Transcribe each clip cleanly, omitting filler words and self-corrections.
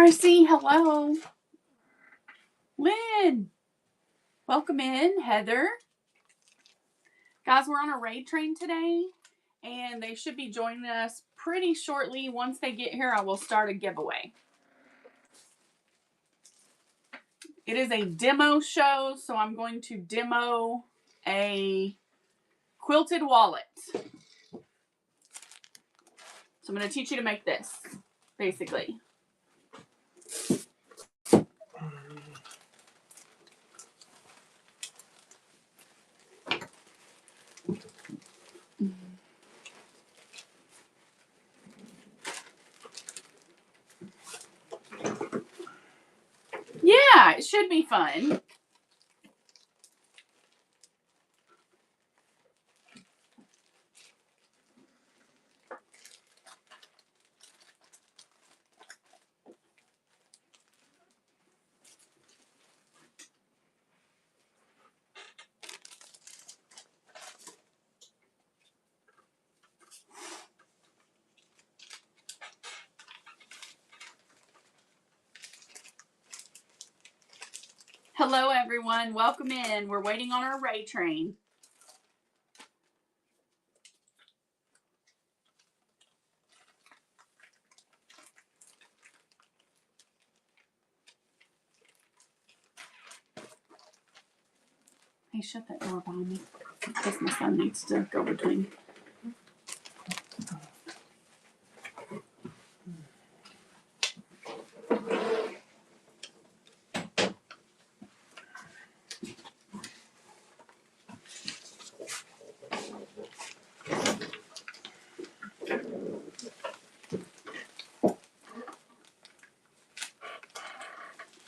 Marcy, hello. Lynn, welcome in. Heather. Guys, we're on a raid train today, and they should be joining us pretty shortly. Once they get here, I will start a giveaway. It is a demo show, so I'm going to demo a quilted wallet. So I'm going to teach you to make this, basically. Yeah, it should be fun. Hello, everyone. Welcome in. We're waiting on our raid train. Hey, shut that door behind me. Because my son needs to go between.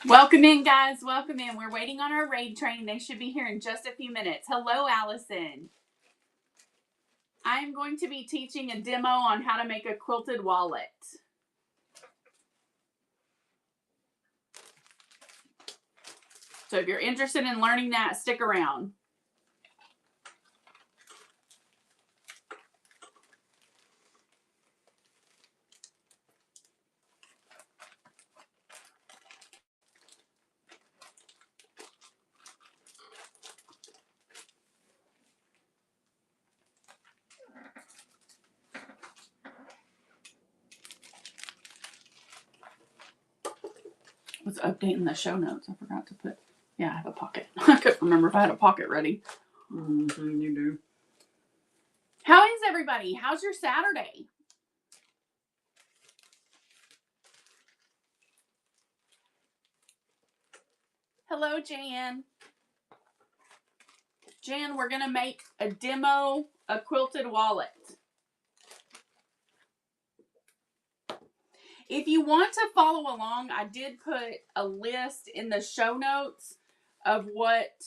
Welcome in, guys. Welcome in. We're waiting on our raid train. They should be here in just a few minutes. Hello, Allison. I'm going to be teaching a demo on how to make a quilted wallet. So if you're interested in learning that, stick around. Was updating the show notes. I forgot to put, I have a pocket. I couldn't remember if I had a pocket ready. Mm-hmm, you do. How is everybody? How's your Saturday? Hello, Jan. Jan, we're going to make a demo, a quilted wallet. If you want to follow along, I did put a list in the show notes of what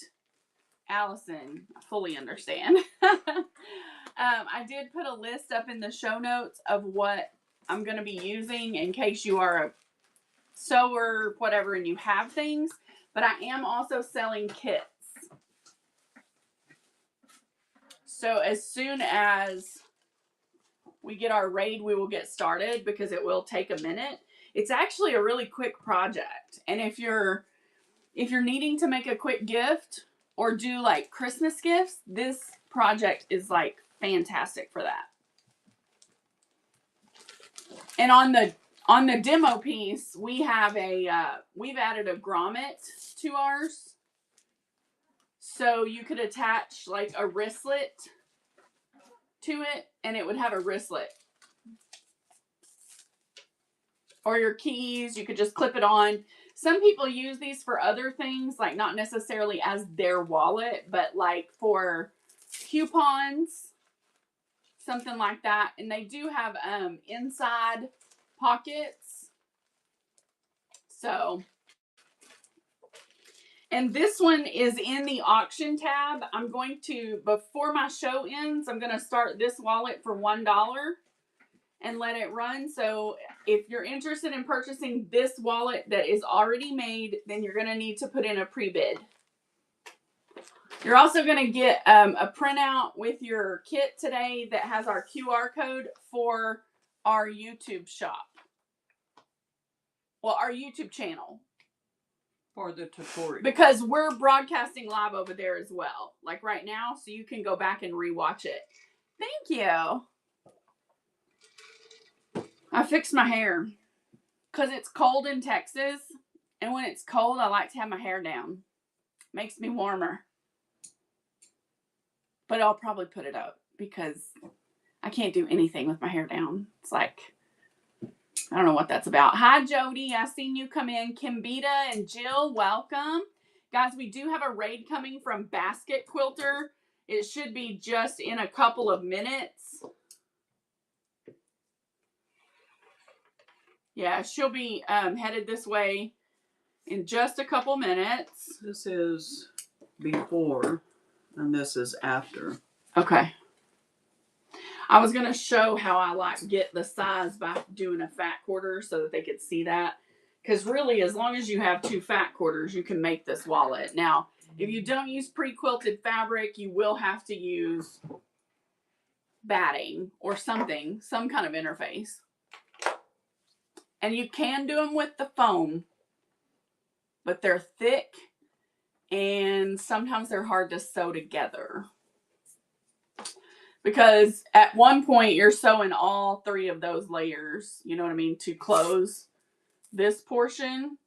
Allison, I fully understand. I did put a list up in the show notes of what I'm going to be using in case you are a sewer, whatever, and you have things. But I am also selling kits. So as soon as we get our raid, we will get started because it will take a minute. It's actually a really quick project. And if you're needing to make a quick gift or do like Christmas gifts, this project is like fantastic for that. And on the demo piece, we have we've added a grommet to ours. So you could attach like a wristlet to it and it would have a wristlet. Or your keys, you could just clip it on. Some people use these for other things, like not necessarily as their wallet, but like for coupons, something like that. And they do have inside pockets. So, and this one is in the auction tab. I'm going to, before my show ends, I'm going to start this wallet for $1 and let it run. So if you're interested in purchasing this wallet that is already made, then you're going to need to put in a pre-bid. You're also going to get a printout with your kit today that has our QR code for our YouTube shop. Well, our YouTube channel. For the tutorial. Because we're broadcasting live over there as well. Like right now, so you can go back and rewatch it. Thank you. I fixed my hair. Because it's cold in Texas. And when it's cold, I like to have my hair down. Makes me warmer. But I'll probably put it up. Because I can't do anything with my hair down. It's like... I don't know what that's about. Hi, Jody. I seen you come in. Kimbita and Jill, welcome. Guys, we do have a raid coming from Basket Quilter. It should be just in a couple of minutes. Yeah, she'll be headed this way in just a couple minutes. This is before, and this is after. Okay. I was going to show how I like get the size by doing a fat quarter so that they could see that. Because really, as long as you have 2 fat quarters, you can make this wallet. Now, if you don't use pre-quilted fabric, you will have to use batting or something, some kind of interface. And you can do them with the foam, but they're thick and sometimes they're hard to sew together. Because at one point you're sewing all 3 of those layers, you know what I mean, to close this portion.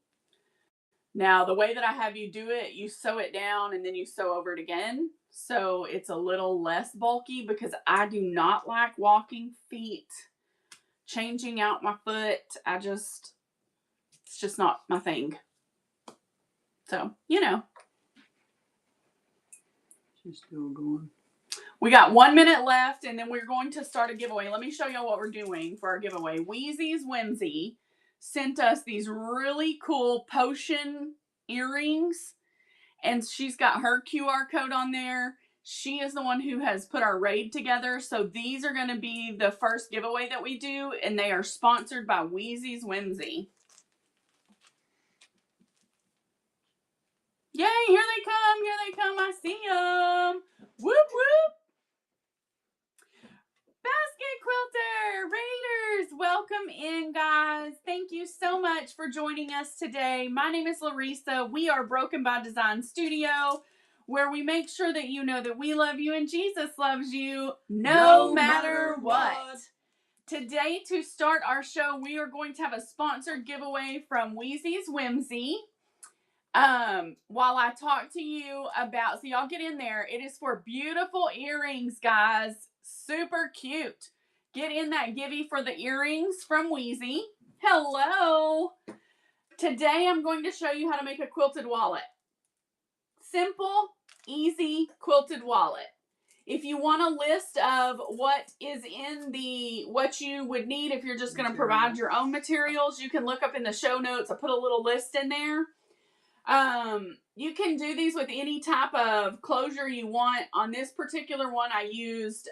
Now, the way that I have you do it, you sew it down and then you sew over it again. So it's a little less bulky because I do not like walking feet, changing out my foot. It's just not my thing. So, you know. She's still going. We got 1 minute left, and then we're going to start a giveaway. Let me show you what we're doing for our giveaway. Wheezy's Whimsy sent us these really cool potion earrings, and she's got her QR code on there. She is the one who has put our raid together, so these are going to be the first giveaway that we do, and they are sponsored by Wheezy's Whimsy. Yay, here they come, I see them. Whoop, whoop. Basket Quilter Raiders, welcome in, guys. Thank you so much for joining us today. My name is Larissa. We are Broken by Design Studio, where we make sure that you know that we love you and Jesus loves you no matter what. Today, to start our show, we are going to have a sponsored giveaway from Wheezy's Whimsy. While I talk to you about, so y'all get in there. It is for beautiful earrings, guys. Super cute. Get in that givey for the earrings from Wheezy. Hello. Today I'm going to show you how to make a quilted wallet. Simple, easy quilted wallet. If you want a list of what is in what you would need if you're just going to provide your own materials, you can look up in the show notes. I put a little list in there. You can do these with any type of closure you want. On this particular one, I used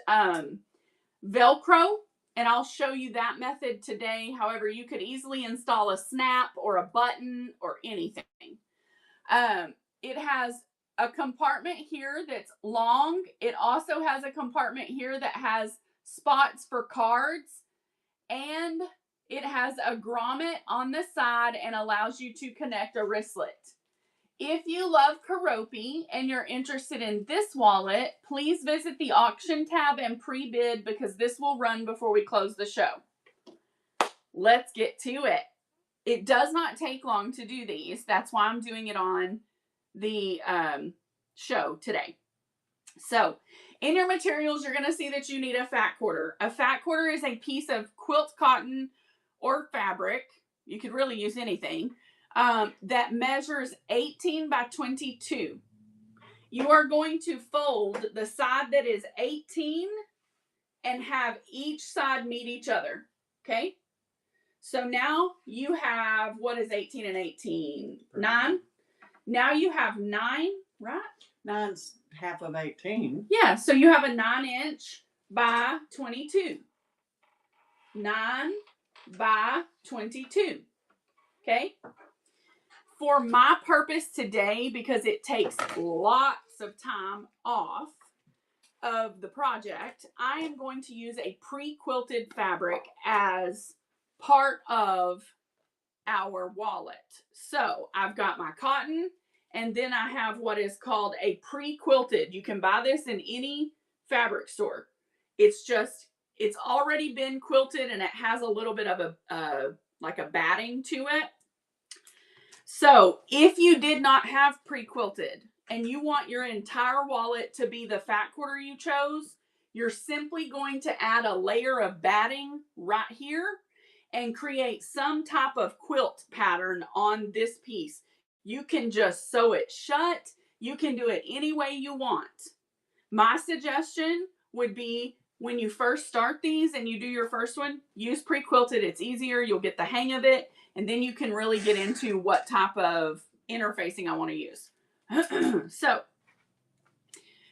Velcro, and I'll show you that method today. However, you could easily install a snap or a button or anything. It has a compartment here that's long. It also has a compartment here that has spots for cards, and it has a grommet on the side and allows you to connect a wristlet. If you love Keroppi and you're interested in this wallet, please visit the auction tab and pre-bid because this will run before we close the show. Let's get to it. It does not take long to do these. That's why I'm doing it on the show today. So, in your materials, you're going to see that you need a fat quarter. A fat quarter is a piece of quilt cotton or fabric. You could really use anything. That measures 18 by 22. You are going to fold the side that is 18 and have each side meet each other. Okay? So now you have, what is 18 and 18? 9. Now you have 9, right? 9's half of 18. Yeah, so you have a 9-inch by 22. 9 by 22. Okay? For my purpose today, because it takes lots of time off of the project, I am going to use a pre-quilted fabric as part of our wallet. So I've got my cotton, and then I have what is called a pre-quilted. You can buy this in any fabric store. It's already been quilted, and it has a little bit of like a batting to it. So if you did not have pre-quilted and you want your entire wallet to be the fat quarter you chose, you're simply going to add a layer of batting right here and create some type of quilt pattern on this piece. You can just sew it shut. You can do it any way you want. My suggestion would be when you first start these and you do your first one, use pre-quilted. It's easier. You'll get the hang of it. And then you can really get into what type of interfacing I want to use. So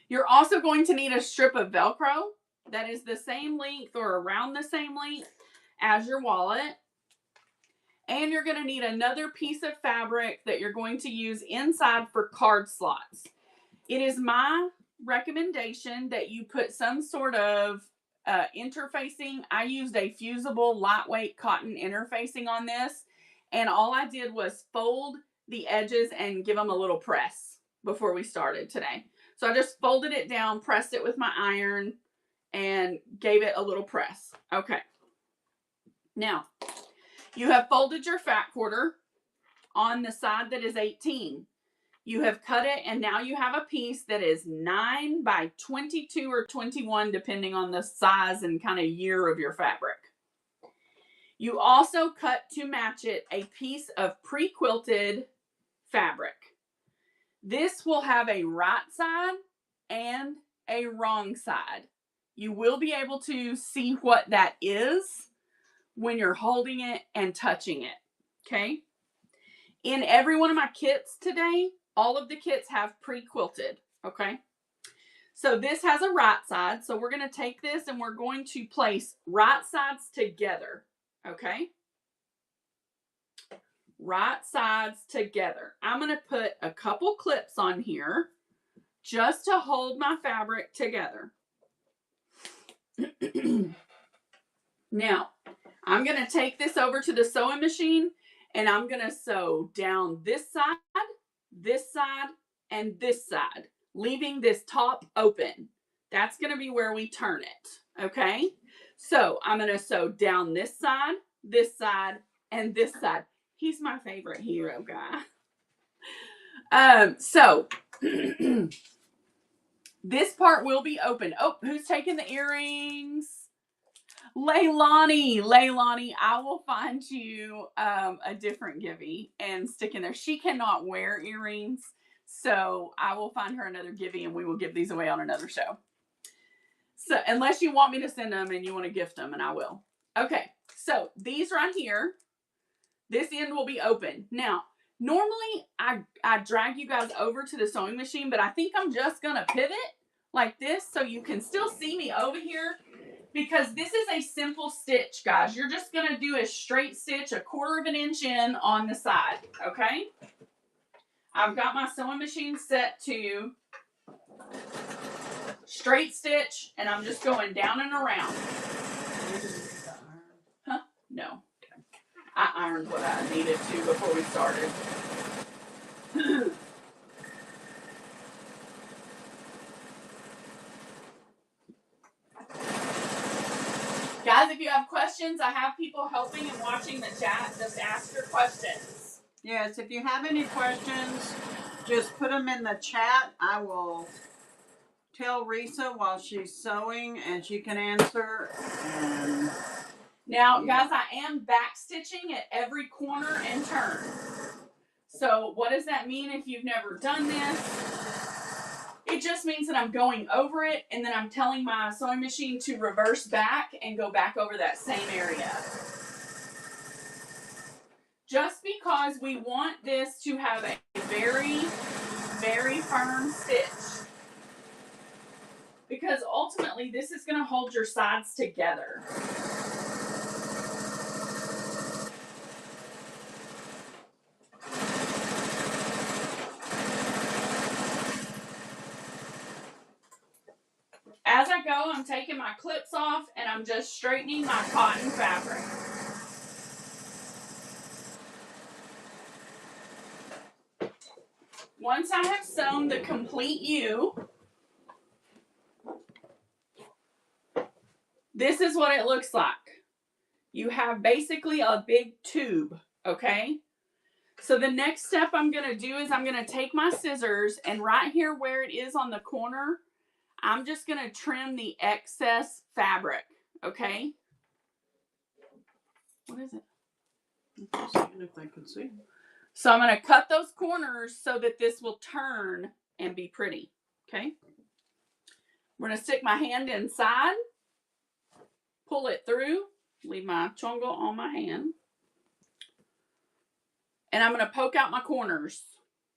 you're also going to need a strip of Velcro that is the same length or around the same length as your wallet. And you're going to need another piece of fabric that you're going to use inside for card slots. It is my recommendation that you put some sort of interfacing. I used a fusible lightweight cotton interfacing on this, and all I did was fold the edges and give them a little press before we started today. So I just folded it down, pressed it with my iron, and gave it a little press. Okay. Now, you have folded your fat quarter on the side that is 18. You have cut it, and now you have a piece that is 9 by 22 or 21, depending on the size and kind of year of your fabric. You also cut to match it a piece of pre-quilted fabric. This will have a right side and a wrong side. You will be able to see what that is when you're holding it and touching it. Okay? In every one of my kits today, all of the kits have pre-quilted. Okay? So this has a right side. So we're going to take this and we're going to place right sides together. Okay? Right sides together. I'm going to put a couple clips on here just to hold my fabric together. Now, I'm going to take this over to the sewing machine and I'm going to sew down this side, and this side, leaving this top open. That's going to be where we turn it. Okay? So I'm going to sew down this side, and this side. He's my favorite hero guy. So this part will be open. Oh, who's taking the earrings? Leilani, I will find you a different Givey and stick in there. She cannot wear earrings, so I will find her another Givey and we will give these away on another show. So unless you want me to send them and you want to gift them, and I will. Okay, so these right here, this end will be open. Now, normally I drag you guys over to the sewing machine, but I think I'm just going to pivot like this so you can still see me over here. Because this is a simple stitch, guys. You're just going to do a straight stitch 1/4 inch in on the side, okay? I've got my sewing machine set to straight stitch, and I'm just going down and around. Huh? No. I ironed what I needed to before we started. Guys, if you have questions, I have people helping and watching the chat. Just ask your questions. Yes, if you have any questions, just put them in the chat. I will tell Risa while she's sewing and she can answer. Now, guys, I am back stitching at every corner and turn. So what does that mean if you've never done this? It just means that I'm going over it and then I'm telling my sewing machine to reverse back and go back over that same area. Just because we want this to have a very, very firm stitch. Because ultimately this is going to hold your sides together. As I go, I'm taking my clips off and I'm just straightening my cotton fabric. Once I have sewn the complete U, this is what it looks like. You have basically a big tube, okay? So the next step I'm going to do is I'm going to take my scissors, and right here where it is on the corner, I'm just going to trim the excess fabric, okay? What is it? I'm seeing if they can see. So I'm going to cut those corners so that this will turn and be pretty, okay? We're going to stick my hand inside, pull it through, leave my chongo on my hand, and I'm going to poke out my corners.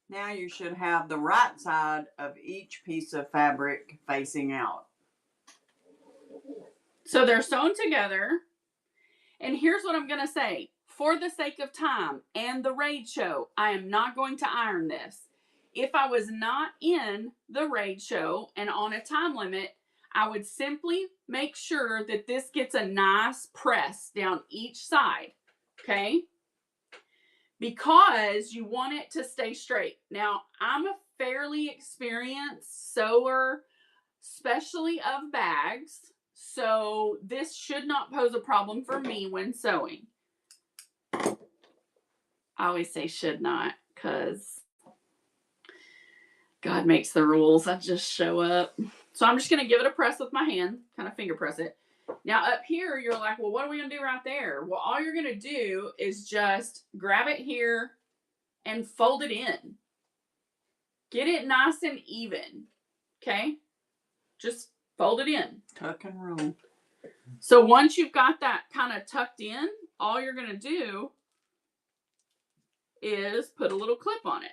Now you should have the right side of each piece of fabric facing out. So they're sewn together. And here's what I'm going to say. For the sake of time and the raid show, I am not going to iron this. If I was not in the raid show and on a time limit, I would simply make sure that this gets a nice press down each side, okay? Because you want it to stay straight. Now, I'm a fairly experienced sewer, especially of bags, so this should not pose a problem for me when sewing. I always say should not, because God makes the rules. I just show up. So I'm just going to give it a press with my hand, kind of finger press it. Now up here, you're like, well, what are we going to do right there? Well, all you're going to do is just grab it here and fold it in. Get it nice and even, okay? Just fold it in. Tuck and roll. So once you've got that kind of tucked in, all you're going to do is put a little clip on it.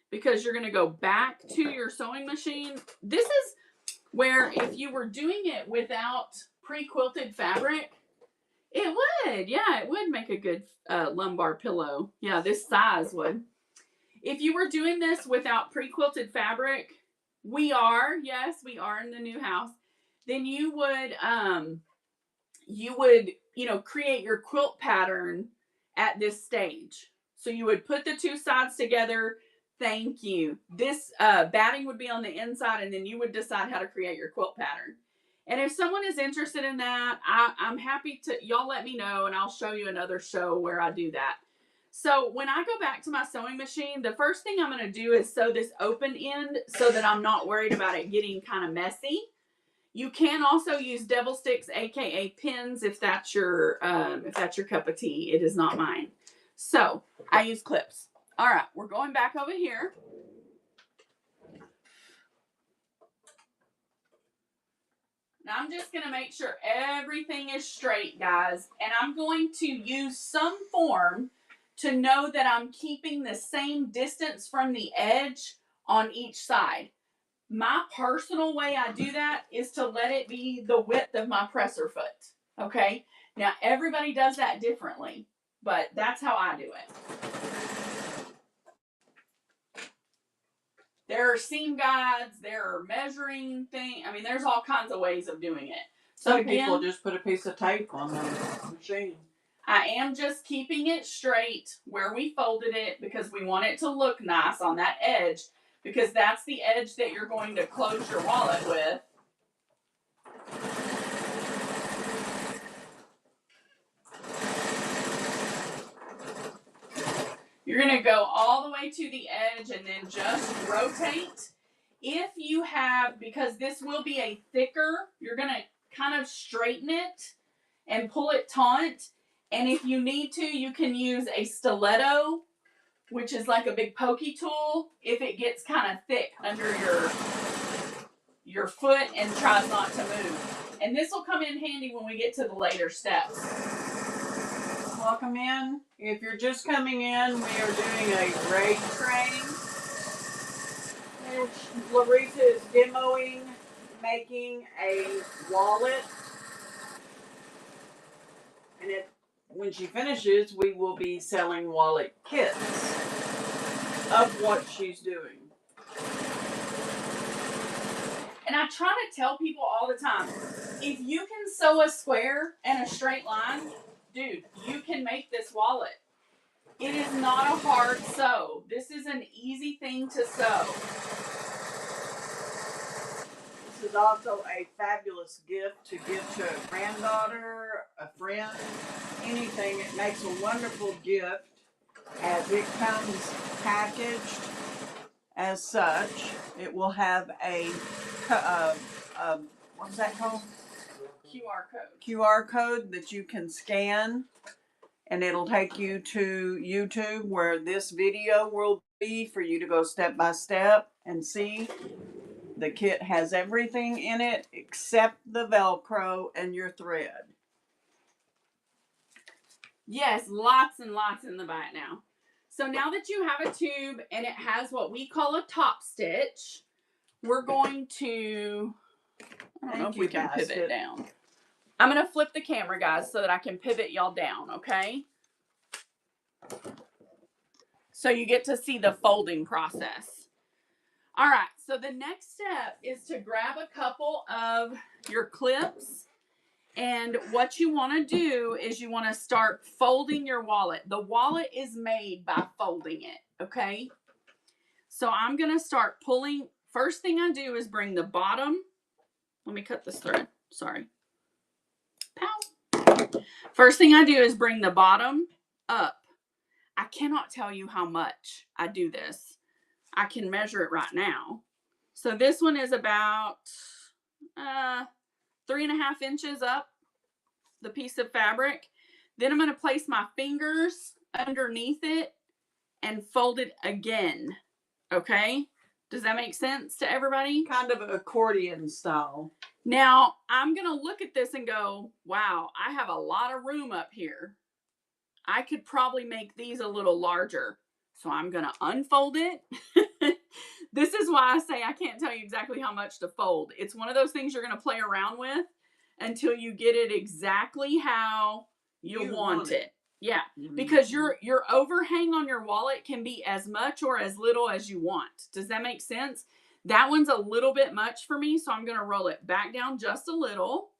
Because you're going to go back to your sewing machine. This is where if you were doing it without pre-quilted fabric, it would. Yeah, it would make a good lumbar pillow. Yeah, this size would. If you were doing this without pre-quilted fabric, we are in the new house, then you would, create your quilt pattern at this stage. So you would put the two sides together. Thank you. This batting would be on the inside, and then you would decide how to create your quilt pattern. And if someone is interested in that, I'm happy to, y'all let me know, and I'll show you another show where I do that. So when I go back to my sewing machine, the first thing I'm going to do is sew this open end so that I'm not worried about it getting kind of messy. You can also use devil sticks, aka pins, if that's your cup of tea. It is not mine. So I use clips. All right, we're going back over here. Now I'm just going to make sure everything is straight, guys. And I'm going to use some form to know that I'm keeping the same distance from the edge on each side. My personal way I do that is to let it be the width of my presser foot. Okay? Now everybody does that differently, but that's how I do it. There are seam guides, there are measuring things. I mean, there's all kinds of ways of doing it. So Some again, people just put a piece of tape on the machine. I am just keeping it straight where we folded it because we want it to look nice on that edge, because that's the edge that you're going to close your wallet with. You're going to go all the way to the edge and then just rotate. If you have, because this will be a thicker, you're going to kind of straighten it and pull it taut. And if you need to, you can use a stiletto, which is like a big pokey tool, if it gets kind of thick under your foot and tries not to move. And this will come in handy when we get to the later steps. Welcome in. If you're just coming in, we are doing a raid training. Larissa is demoing making a wallet. And when she finishes, we will be selling wallet kits of what she's doing. And I try to tell people all the time, if you can sew a square and a straight line, dude, you can make this wallet. It is not a hard sew. This is an easy thing to sew. This is also a fabulous gift to give to a granddaughter, a friend, anything. It makes a wonderful gift as it comes packaged as such. It will have a what's that called? QR code. QR code that you can scan, and it'll take you to YouTube where this video will be for you to go step by step and see. The kit has everything in it except the Velcro and your thread. Yes, lots and lots in the back now. So now that you have a tube and it has what we call a top stitch, we're going to, I don't know if we can pivot it down. I'm going to flip the camera, guys, so that I can pivot y'all down, okay? So you get to see the folding process. All right, so the next step is to grab a couple of your clips. And what you want to do is you want to start folding your wallet. The wallet is made by folding it, okay? So I'm going to start pulling. First thing I do is bring the bottom. Let me cut this thread. Sorry. Pow. First thing I do is bring the bottom up. I cannot tell you how much I do this. I can measure it right now. So this one is about 3.5 inches up the piece of fabric. Then I'm going to place my fingers underneath it and fold it again. Okay? Does that make sense to everybody? Kind of accordion style. Now, I'm going to look at this and go, wow, I have a lot of room up here. I could probably make these a little larger. So I'm going to unfold it. This is why I say I can't tell you exactly how much to fold. It's one of those things you're going to play around with until you get it exactly how you want it. Yeah, because your overhang on your wallet can be as much or as little as you want. Does that make sense? That one's a little bit much for me, so I'm going to roll it back down just a little.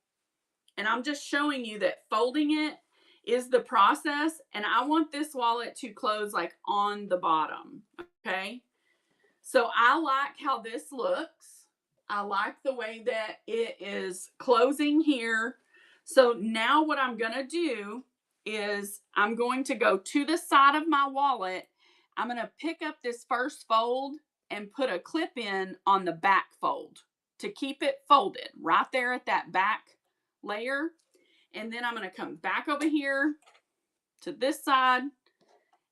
And I'm just showing you that folding it is the process, and I want this wallet to close like on the bottom, okay? So I like how this looks. I like the way that it is closing here. So now what I'm going to do is I'm going to go to the side of my wallet. I'm going to pick up this first fold and put a clip in on the back fold to keep it folded right there at that back layer. And then I'm going to come back over here to this side,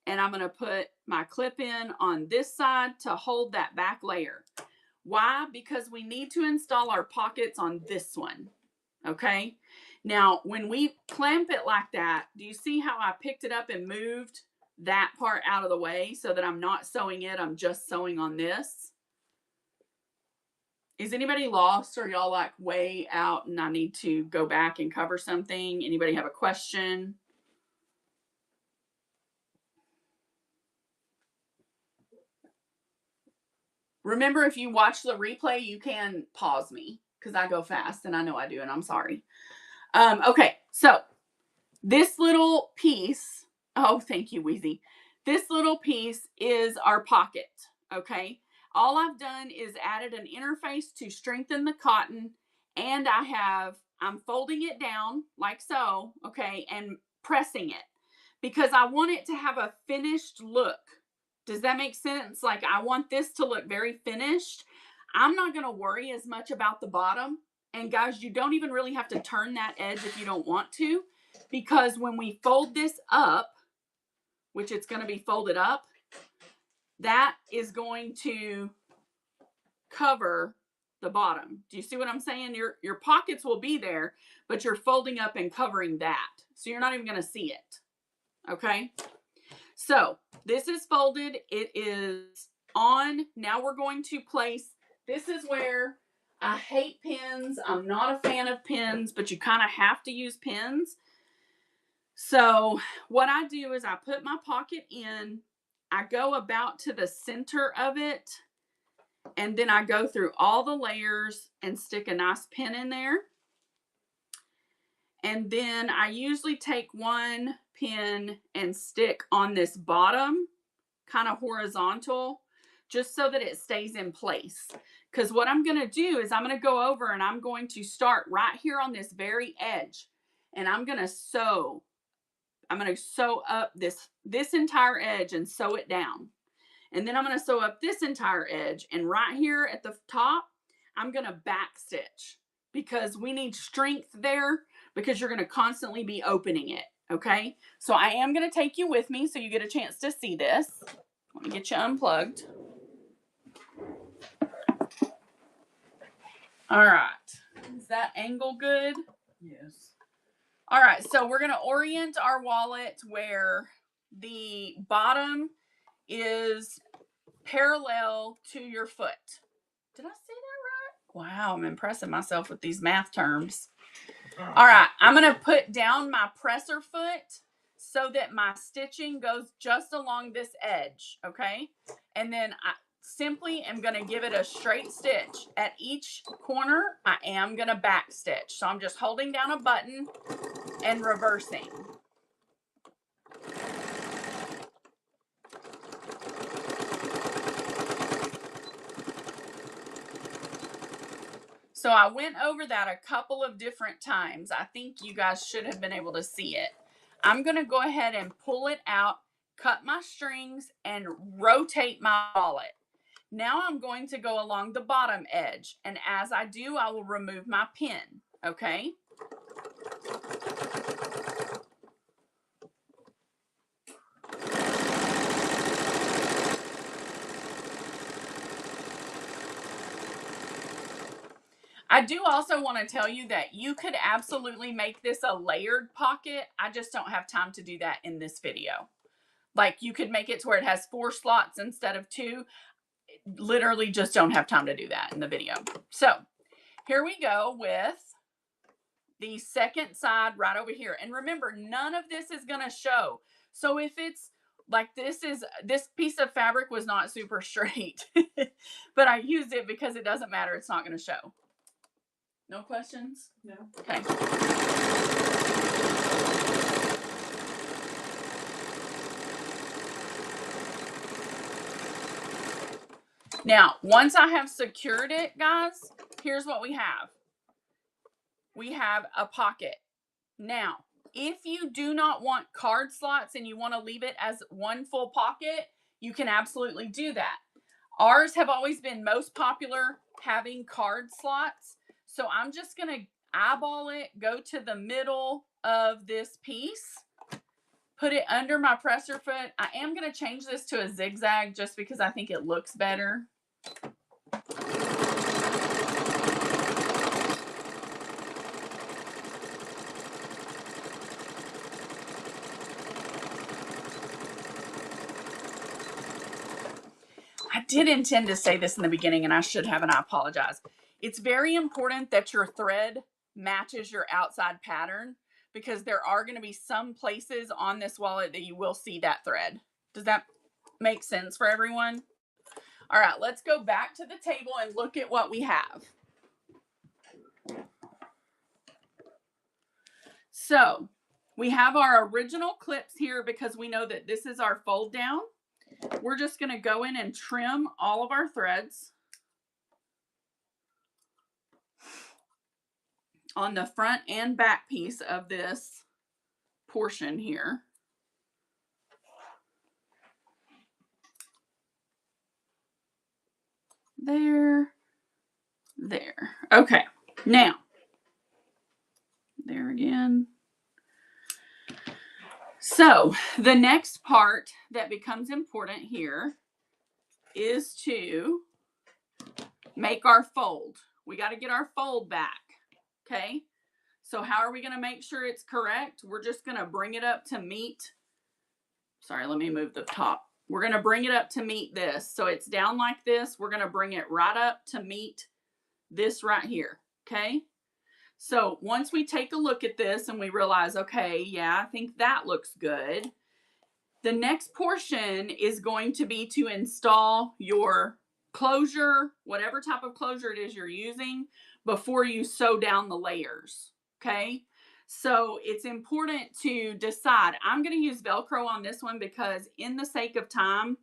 and I'm going to put my clip in on this side to hold that back layer. Why? Because we need to install our pockets on this one. Okay? Now, when we clamp it like that, do you see how I picked it up and moved that part out of the way so that I'm not sewing it, I'm just sewing on this? Is anybody lost, or y'all like way out and I need to go back and cover something? Anybody have a question? Remember, if you watch the replay, you can pause me because I go fast, and I know I do, and I'm sorry. Okay, so this little piece, oh, thank you, Wheezy. This little piece is our pocket, okay? All I've done is added an interface to strengthen the cotton, and I'm folding it down like so, okay, and pressing it because I want it to have a finished look. Does that make sense? Like, I want this to look very finished. I'm not going to worry as much about the bottom. And guys, you don't even really have to turn that edge if you don't want to, because when we fold this up, which it's going to be folded up, that is going to cover the bottom. Do you see what I'm saying? Your pockets will be there, but you're folding up and covering that. So you're not even going to see it. Okay? So this is folded. It is on. Now we're going to place, this is where I hate pins. I'm not a fan of pins, but you kind of have to use pins. So what I do is I put my pocket in, I go about to the center of it, and then I go through all the layers and stick a nice pin in there. And then I usually take one pin and stick on this bottom, kind of horizontal, just so that it stays in place. Because what I'm going to do is I'm going to go over and I'm going to start right here on this very edge. And I'm going to sew up this entire edge and sew it down. And then I'm going to sew up this entire edge. And right here at the top, I'm going to back stitch because we need strength there because you're going to constantly be opening it. Okay. So I am going to take you with me so you get a chance to see this. Let me get you unplugged. All right. Is that angle good? Yes. All right. So we're going to orient our wallet where the bottom is parallel to your foot. Did I say that right? Wow, I'm impressing myself with these math terms. All right, I'm going to put down my presser foot so that my stitching goes just along this edge, okay? And then I simply am going to give it a straight stitch. At each corner, I am going to back stitch. So I'm just holding down a button and reversing. So I went over that a couple of different times. I think you guys should have been able to see it. I'm going to go ahead and pull it out, cut my strings, and rotate my wallet. Now I'm going to go along the bottom edge. And as I do, I will remove my pin. Okay? I do also want to tell you that you could absolutely make this a layered pocket. I just don't have time to do that in this video. Like you could make it to where it has 4 slots instead of 2. Literally just don't have time to do that in the video. So here we go with the second side right over here. And remember, none of this is going to show. So if it's like this piece of fabric was not super straight, but I used it because it doesn't matter. It's not going to show. No questions? No. Okay. Now, once I have secured it, guys, here's what we have. We have a pocket. Now, if you do not want card slots and you want to leave it as one full pocket, you can absolutely do that. Ours have always been most popular having card slots. So I'm just going to eyeball it, go to the middle of this piece, put it under my presser foot. I am going to change this to a zigzag just because I think it looks better. I did intend to say this in the beginning and I should have, and I apologize. It's very important that your thread matches your outside pattern because there are going to be some places on this wallet that you will see that thread. Does that make sense for everyone? All right, let's go back to the table and look at what we have. So we have our original clips here because we know that this is our fold down. We're just going to go in and trim all of our threads on the front and back piece of this portion here. There. Okay. Now, there again. So the next part that becomes important here is to make our fold. We got to get our fold back. Okay. So how are we going to make sure it's correct? We're just going to bring it up to meet. Sorry, let me move the top. We're going to bring it up to meet this. So it's down like this. We're going to bring it right up to meet this right here. Okay. So once we take a look at this and we realize, okay, yeah, I think that looks good. The next portion is going to be to install your closure, whatever type of closure it is you're using, before you sew down the layers. Okay. So it's important to decide. I'm going to use Velcro on this one because in the sake of time,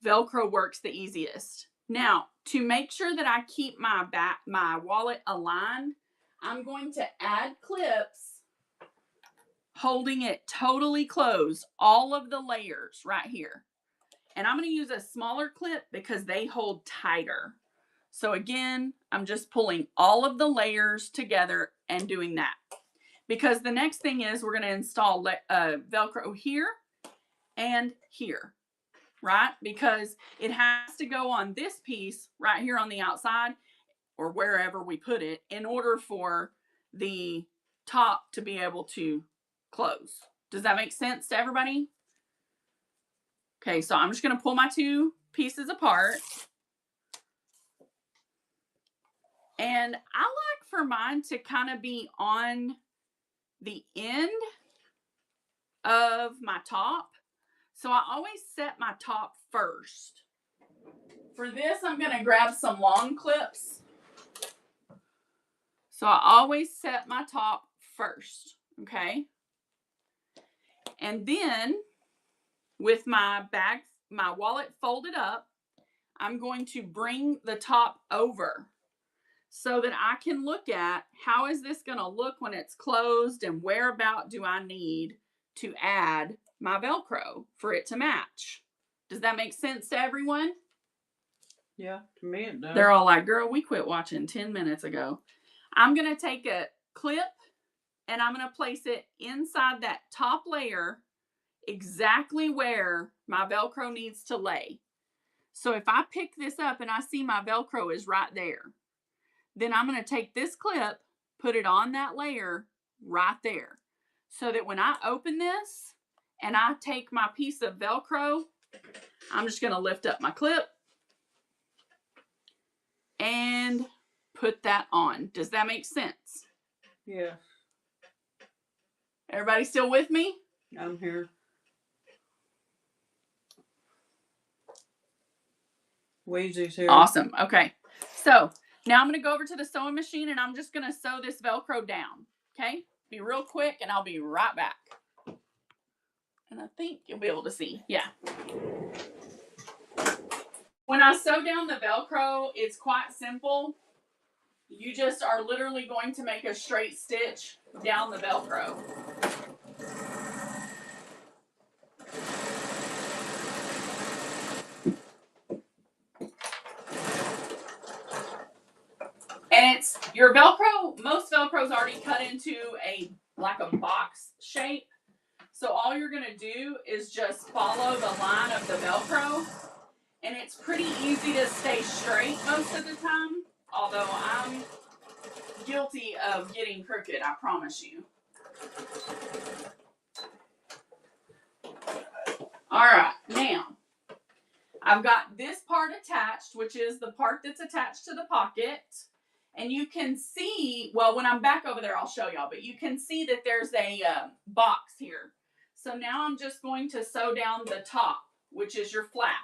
Velcro works the easiest. Now, to make sure that I keep my wallet aligned, I'm going to add clips holding it totally closed, all of the layers right here. And I'm going to use a smaller clip because they hold tighter. So again, I'm just pulling all of the layers together and doing that. Because the next thing is we're going to install Velcro here and here, right? Because it has to go on this piece right here on the outside or wherever we put it in order for the top to be able to close. Does that make sense to everybody? Okay, so I'm just going to pull my two pieces apart. And I like for mine to kind of be on the end of my top. So I always set my top first. For this, I'm going to grab some long clips. So I always set my top first, okay? And then with my wallet folded up, I'm going to bring the top over so that I can look at how is this going to look when it's closed and whereabout do I need to add my Velcro for it to match. Does that make sense to everyone? Yeah, to me it does. They're all like, girl, we quit watching 10 minutes ago. I'm going to take a clip and I'm going to place it inside that top layer exactly where my Velcro needs to lay. So if I pick this up and I see my Velcro is right there, then I'm going to take this clip, put it on that layer right there. So that when I open this and I take my piece of Velcro, I'm just going to lift up my clip and put that on. Does that make sense? Yeah. Everybody still with me? I'm here. Wheezy's here. Awesome. Okay. So now I'm going to go over to the sewing machine and I'm just going to sew this Velcro down. Okay. Be real quick and I'll be right back. And I think you'll be able to see. Yeah. When I sew down the Velcro, it's quite simple. You just are literally going to make a straight stitch down the Velcro. And it's your Velcro, most Velcro's already cut into like a box shape. So all you're going to do is just follow the line of the Velcro. And it's pretty easy to stay straight most of the time. Although I'm guilty of getting crooked, I promise you. All right, now I've got this part attached, which is the part that's attached to the pocket. And you can see, well, when I'm back over there, I'll show y'all, but you can see that there's a box here. So now I'm just going to sew down the top, which is your flap.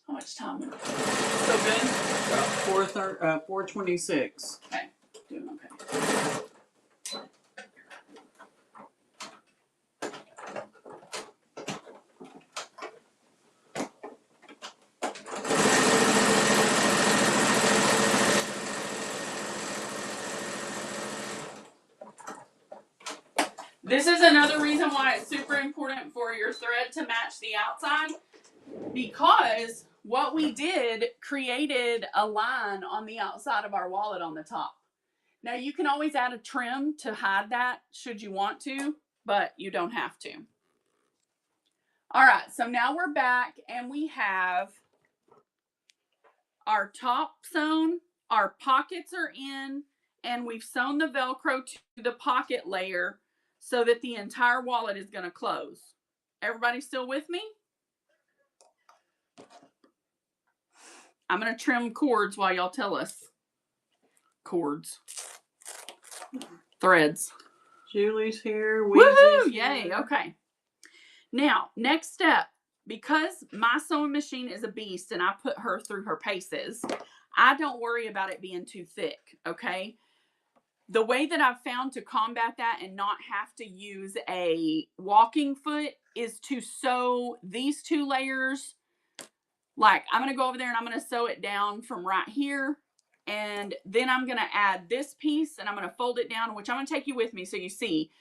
How much time? So good? 4:26. Okay, doing okay. This is another reason why it's super important for your thread to match the outside, because what we did created a line on the outside of our wallet on the top. Now you can always add a trim to hide that should you want to, but you don't have to. All right, so now we're back and we have our top sewn, our pockets are in, and we've sewn the Velcro to the pocket layer so that the entire wallet is going to close. Everybody still with me? I'm going to trim cords while y'all tell us. Cords. Threads. Julie's here. Woohoo! Here. Yay. Okay. Now, next step. because my sewing machine is a beast and I put her through her paces, I don't worry about it being too thick, okay? The way that I've found to combat that and not have to use a walking foot is to sew these 2 layers. Like, I'm going to go over there and I'm going to sew it down from right here. And then I'm going to add this piece and I'm going to fold it down, which I'm going to take you with me so you see.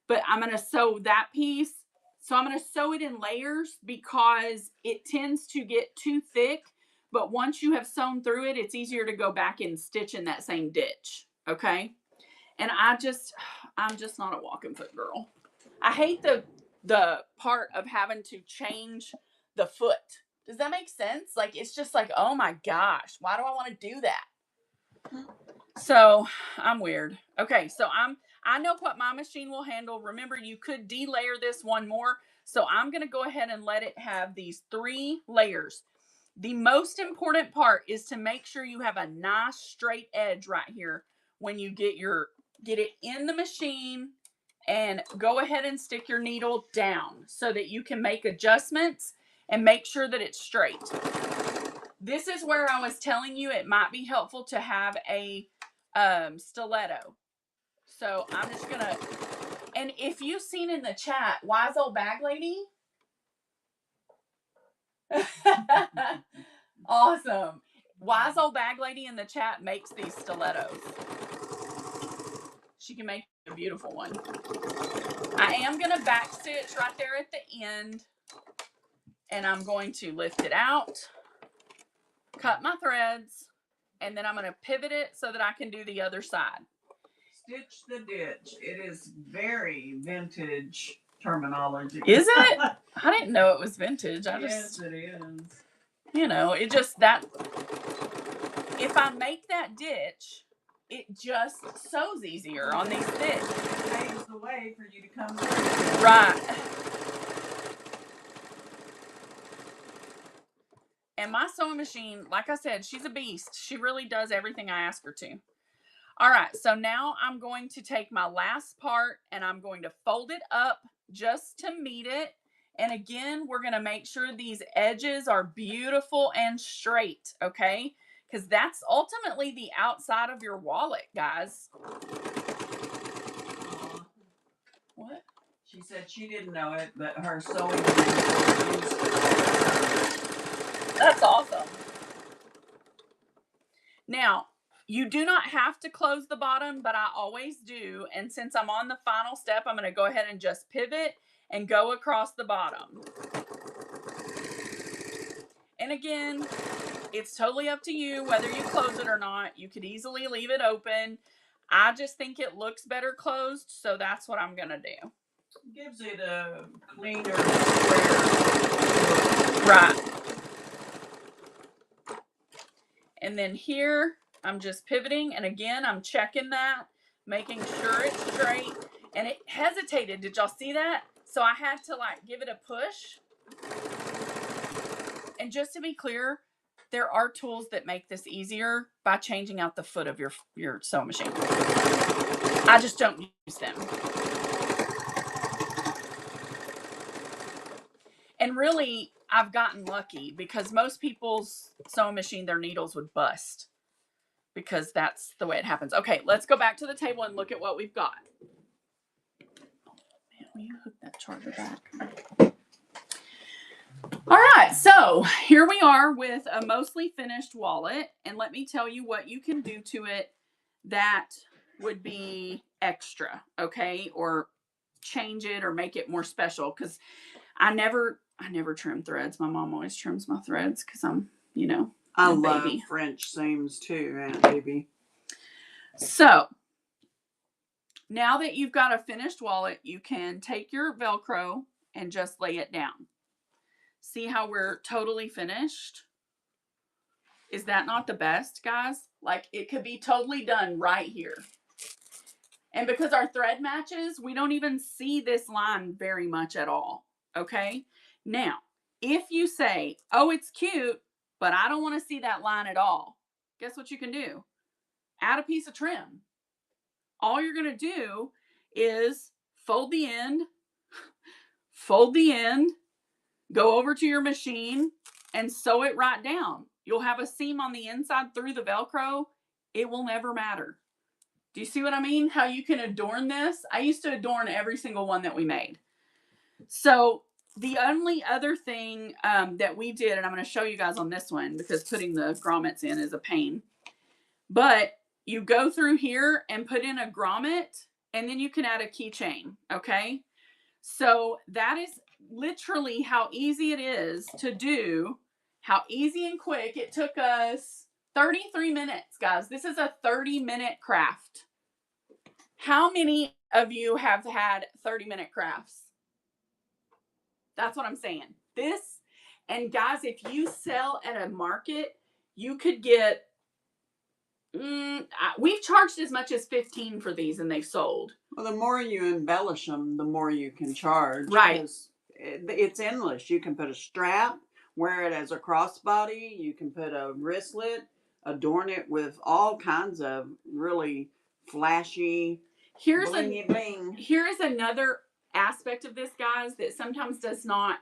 But I'm going to sew that piece. So I'm going to sew it in layers because it tends to get too thick. But once you have sewn through it, it's easier to go back and stitch in that same ditch. Okay? And I'm just not a walking foot girl. I hate the part of having to change the foot. Does that make sense? Like, it's just like, oh my gosh, why do I want to do that? So I'm weird. Okay, so I know what my machine will handle. Remember, you could delayer this one more. So I'm going to go ahead and let it have these 3 layers. The most important part is to make sure you have a nice straight edge right here when you get it in the machine, and go ahead and stick your needle down so that you can make adjustments and make sure that it's straight. This is where I was telling you it might be helpful to have a stiletto. So I'm just gonna, and if you've seen in the chat, Wise Old Bag Lady. Awesome. Wise Old Bag Lady in the chat makes these stilettos. She can make a beautiful one. I am going to back stitch right there at the end. And I'm going to lift it out, cut my threads, and then I'm going to pivot it so that I can do the other side. Stitch the ditch. It is very vintage terminology. Is it? I didn't know it was vintage. Yes, it is. You know, it just that. If I make that ditch, it just sews easier on these sticks. It paves the way for you to come through. Right. And my sewing machine, like I said, she's a beast. She really does everything I ask her to. All right, so now I'm going to take my last part and I'm going to fold it up just to meet it. And again, we're going to make sure these edges are beautiful and straight, okay? Because that's ultimately the outside of your wallet, guys. What? She said she didn't know it, but her sewing machine. That's awesome. Now, you do not have to close the bottom, but I always do. And since I'm on the final step, I'm going to go ahead and just pivot and go across the bottom. And again, it's totally up to you whether you close it or not. You could easily leave it open. I just think it looks better closed, so that's what I'm going to do. Gives it a cleaner square. Right. And then here, I'm just pivoting. And again, I'm checking that, making sure it's straight. And it hesitated. Did y'all see that? So I had to like give it a push. And just to be clear, there are tools that make this easier by changing out the foot of your sewing machine. I just don't use them. And really, I've gotten lucky because most people's sewing machine, their needles would bust because that's the way it happens. Okay, let's go back to the table and look at what we've got. Oh, man, will you hook that charger back? All right, so here we are with a mostly finished wallet. And let me tell you what you can do to it that would be extra, okay? Or change it or make it more special, because I never trim threads. My mom always trims my threads because I'm, you know, I love baby. French seams too, Aunt Baby. So now that you've got a finished wallet, you can take your Velcro and just lay it down. See how we're totally finished? Is that not the best, guys? Like, it could be totally done right here. And because our thread matches, we don't even see this line very much at all. Okay? Now, if you say, oh, it's cute, but I don't want to see that line at all, guess what you can do? Add a piece of trim. All you're going to do is fold the end, Go over to your machine and sew it right down. You'll have a seam on the inside through the Velcro. It will never matter. Do you see what I mean? How you can adorn this? I used to adorn every single one that we made. So the only other thing that we did, and I'm going to show you guys on this one because putting the grommets in is a pain. But you go through here and put in a grommet, and then you can add a keychain, okay? So that is literally how easy it is to do, how easy and quick. It took us 33 minutes, guys. This is a 30-minute craft. How many of you have had 30-minute crafts? That's what I'm saying. This, and guys, if you sell at a market, you could get, we've charged as much as 15 for these and they've sold. Well, the more you embellish them, the more you can charge. Right. It's endless. You can put a strap, wear it as a crossbody. You can put a wristlet, adorn it with all kinds of really flashy blingy bling. Here's another aspect of this, guys, that sometimes does not.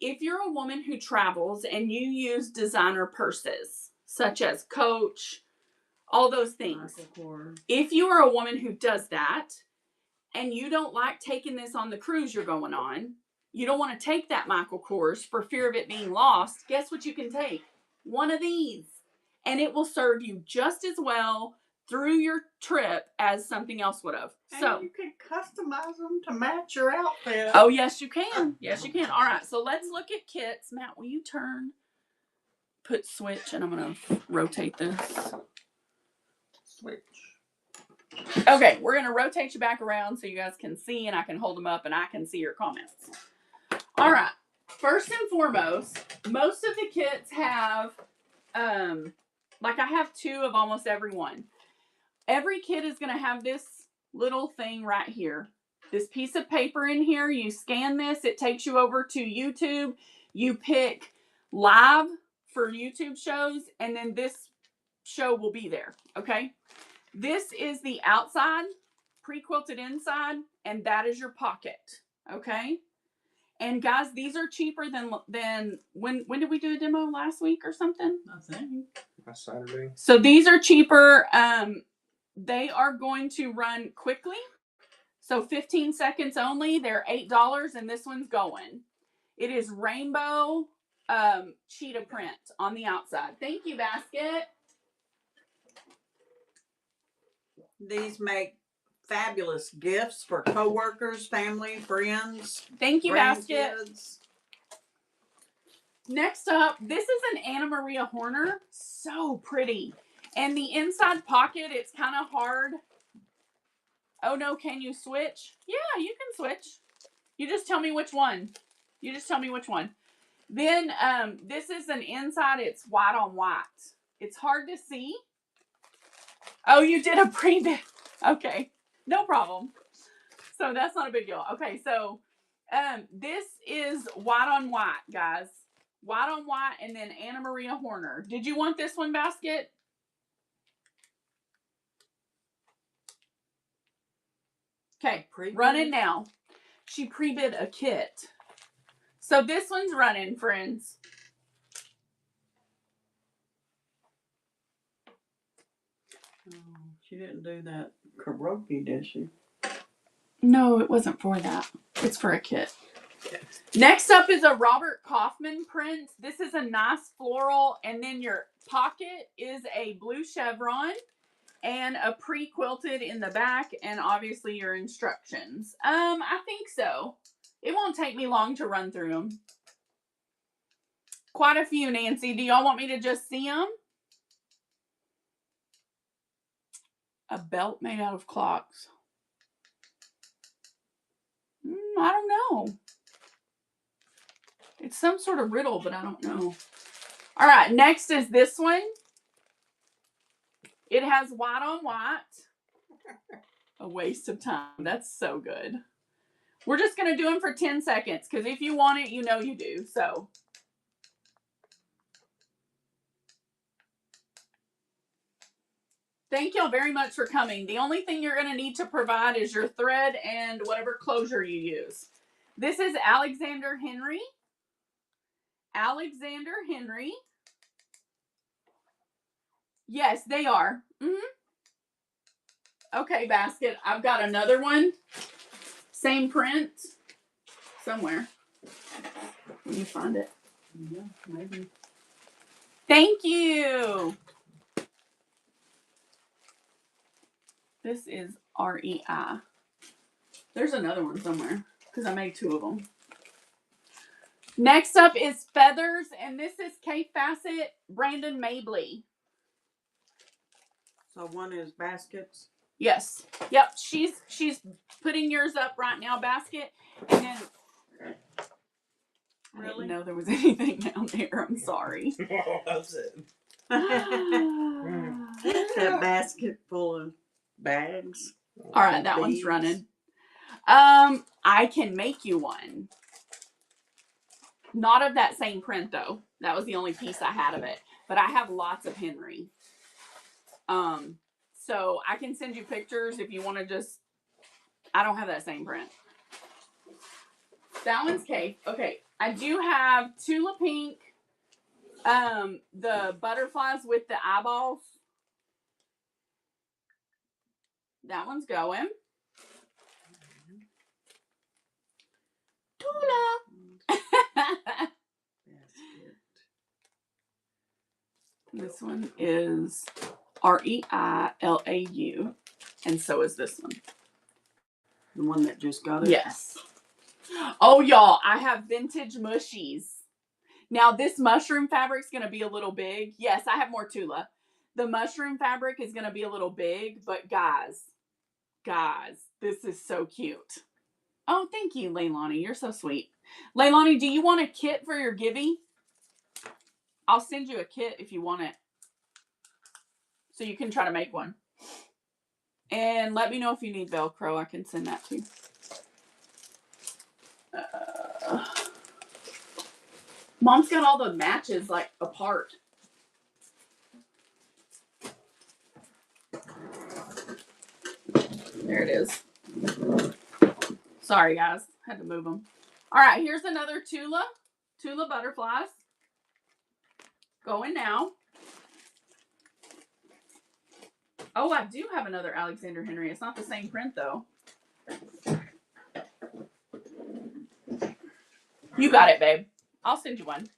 If you're a woman who travels and you use designer purses, such as Coach, all those things. If you are a woman who does that and you don't like taking this on the cruise you're going on, you don't want to take that Michael Kors for fear of it being lost, guess what you can take? One of these. And it will serve you just as well through your trip as something else would have. And so you can customize them to match your outfit. Oh, yes, you can. Yes, you can. All right, so let's look at kits. Matt, will you turn? Put switch, and I'm going to rotate this. Switch. Okay, we're going to rotate you back around so you guys can see, and I can hold them up, and I can see your comments. All right. First and foremost, most of the kits have, like I have 2 of almost every one. Every kit is going to have this little thing right here. This piece of paper in here, you scan this, it takes you over to YouTube. You pick live for YouTube shows, and then this show will be there, okay? This is the outside, pre-quilted inside, and that is your pocket, okay? And guys, these are cheaper than when did we do a demo? Last week or something? I think. Last Saturday. So these are cheaper. They are going to run quickly. So 15 seconds only. They're $8 and this one's going. It is rainbow cheetah print on the outside. Thank you, Basket. These make fabulous gifts for coworkers, family, friends. Thank you, Basket. Grandkids. Next up, this is an Anna Maria Horner. So pretty. And the inside pocket, it's kind of hard. Oh no, can you switch? Yeah, you can switch. You just tell me which one. You just tell me which one. Then this is an inside, it's white on white. It's hard to see. Oh, you did a pre-bid. Okay, no problem. So that's not a big deal. Okay, so this is white on white, guys. White on white, and then Anna Maria Horner. Did you want this one, Basket? Okay, running now. She pre-bid a kit. So this one's running, friends. Oh, she didn't do that karaoke, did she? No, it wasn't for that. It's for a kit. Next up is a Robert Kaufman print. This is a nice floral, and then your pocket is a blue chevron and a pre-quilted in the back, and obviously your instructions. I think so. It won't take me long to run through them. Quite a few, Nancy. Do y'all want me to just see them? A belt made out of clocks. I don't know. It's some sort of riddle, but I don't know. All right, next is this one. It has white on white. A waste of time. That's so good. We're just going to do them for 10 seconds because if you want it, you know you do. So. Thank y'all very much for coming. The only thing you're going to need to provide is your thread and whatever closure you use. This is Alexander Henry. Alexander Henry. Yes, they are. Okay, Basket. I've got another one. Same print. Somewhere. Can you find it? Yeah, maybe. Thank you. This is REI. There's another one somewhere because I made 2 of them. Next up is Feathers, and this is Kay Fassett, Brandon Mabley. So one is baskets. Yes. Yep. She's putting yours up right now, Basket. And then I didn't know there was anything down there. I'm sorry. That's it. That basket full of bags. All right, that one's running. I can make you one. Not of that same print though. That was the only piece I had of it. But I have lots of Henry. So I can send you pictures if you want to just. I don't have that same print. That one's Kay. Okay, I do have Tula Pink. The butterflies with the eyeballs. That one's going. Tula. This one is REILAU, and so is this one. The one that just got it? Yes. Oh, y'all, I have vintage mushies. Now, this mushroom fabric's going to be a little big. Yes, I have more Tula. The mushroom fabric is going to be a little big, but guys, this is so cute. Oh, thank you, Leilani. You're so sweet. Leilani, do you want a kit for your Gibby? I'll send you a kit if you want it. So you can try to make one. And let me know if you need Velcro. I can send that too. Mom's got all the matches like apart. There it is. Sorry, guys. Had to move them. All right, here's another Tula butterflies. Going now. Oh, I do have another Alexander Henry. It's not the same print, though. You got it, babe. I'll send you one.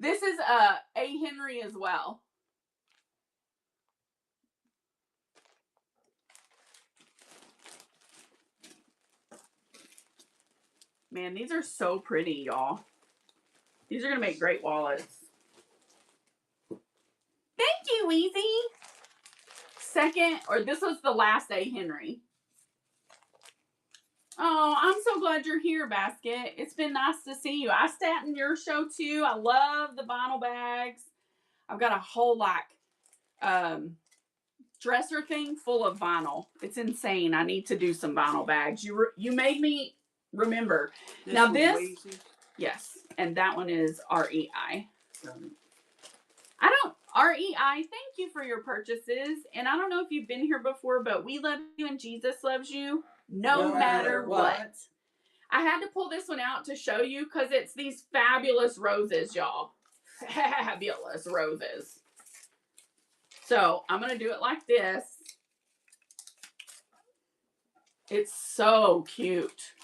This is A. Henry as well. Man, these are so pretty, y'all. These are going to make great wallets. Thank you, Weezy. This was the last A. Henry. Oh, I'm so glad you're here, Basket. It's been nice to see you. I sat in your show, too. I love the vinyl bags. I've got a whole, dresser thing full of vinyl. It's insane. I need to do some vinyl bags. You made me remember. Now this, Weezy? Yes, and that one is REI. REI, thank you for your purchases. And I don't know if you've been here before, but we love you and Jesus loves you no matter what. I had to pull this one out to show you because it's these fabulous roses, y'all. Fabulous roses. So I'm going to do it like this. It's so cute.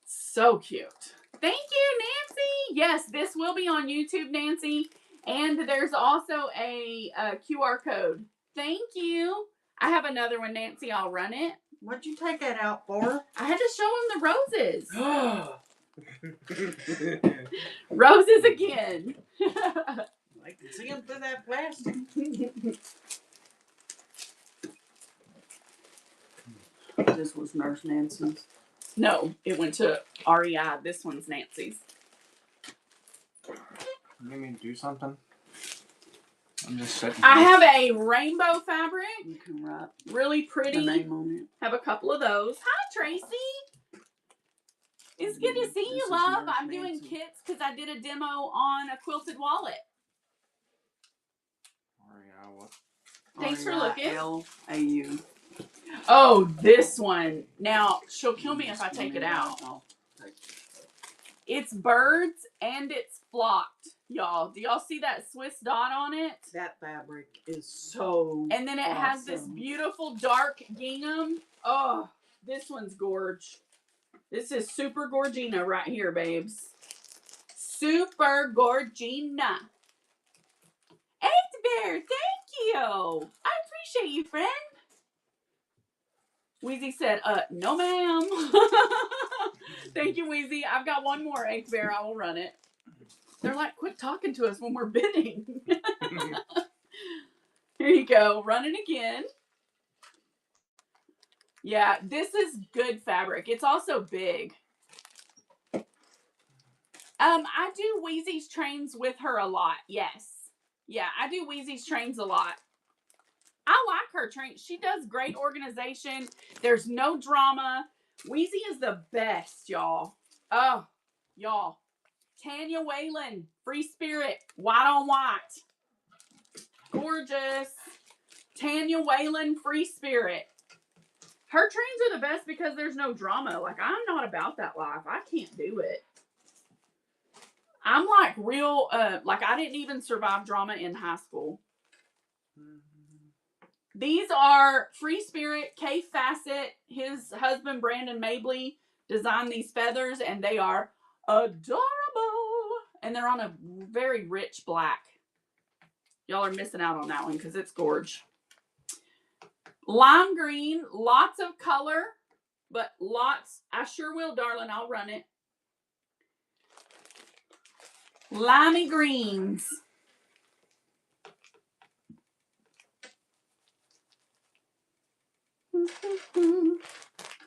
So cute. Thank you, Nancy. Yes, this will be on YouTube, Nancy. And there's also a QR code. Thank you. I have another one, Nancy. I'll run it. What'd you take that out for? I had to show him the roses. Roses again. I can see them through that plastic. This was Nurse Nancy's. No, it went to REI. This one's Nancy's. You need me to do something? I'm just sitting I have a rainbow fabric. You can write really pretty. the name on it. Have a couple of those. Hi, Tracy. It's good to see you, love. I'm doing kits because I did a demo on a quilted wallet. Thanks for looking. REILAU. Oh, this one. Now, she'll kill me if I take it out. It's birds and it's flocked, y'all. Do y'all see that Swiss dot on it? That fabric is so And then it has this awesome. beautiful dark gingham. Oh, this one's gorge. This is Super Gorgina right here, babes. Super Gorgina. 8Bear, thank you. I appreciate you, friend. Wheezy said, no ma'am. Thank you, Wheezy. I've got one more 8Bear. I will run it. They're like, quit talking to us when we're bidding. Here you go. Running again. Yeah, this is good fabric. It's also big. I do Wheezy's trains with her a lot. Yes. Yeah, I do Wheezy's trains a lot. I like her train. She does great organization. There's no drama. Wheezy is the best, y'all. Oh, y'all. Tanya Whalen, Free Spirit, white on white. Gorgeous. Tanya Whalen, Free Spirit. Her trains are the best because there's no drama. Like, I'm not about that life. I can't do it. I'm like real, like I didn't even survive drama in high school. These are Free Spirit, K Facet. His husband, Brandon Mabley, designed these feathers, and they are adorable. And they're on a very rich black. Y'all are missing out on that one because it's gorge. Lime green, lots of color, but lots. I sure will, darling. I'll run it. Limey greens.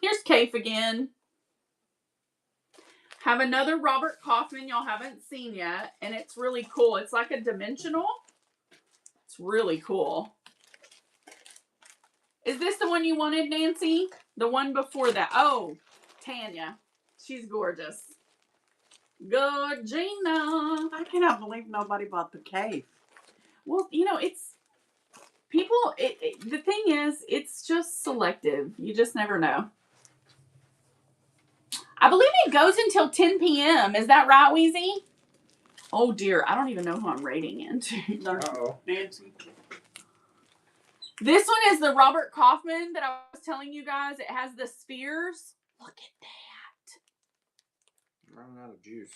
Here's Kafe again. Have another Robert Kaufman y'all haven't seen yet, and it's really cool. It's like a dimensional. It's really cool. Is this the one you wanted, Nancy? The one before that. Oh, Tanya. She's gorgeous. Gorgina. I cannot believe nobody bought the cave. Well, you know, it's people. The thing is, it's just selective. You just never know. I believe it goes until 10 p.m. Is that right, Wheezy? Oh dear, I don't even know who I'm rating into. Uh-oh. Nancy. This one is the Robert Kaufman that I was telling you guys. It has the spheres. Look at that. I'm running out of juice.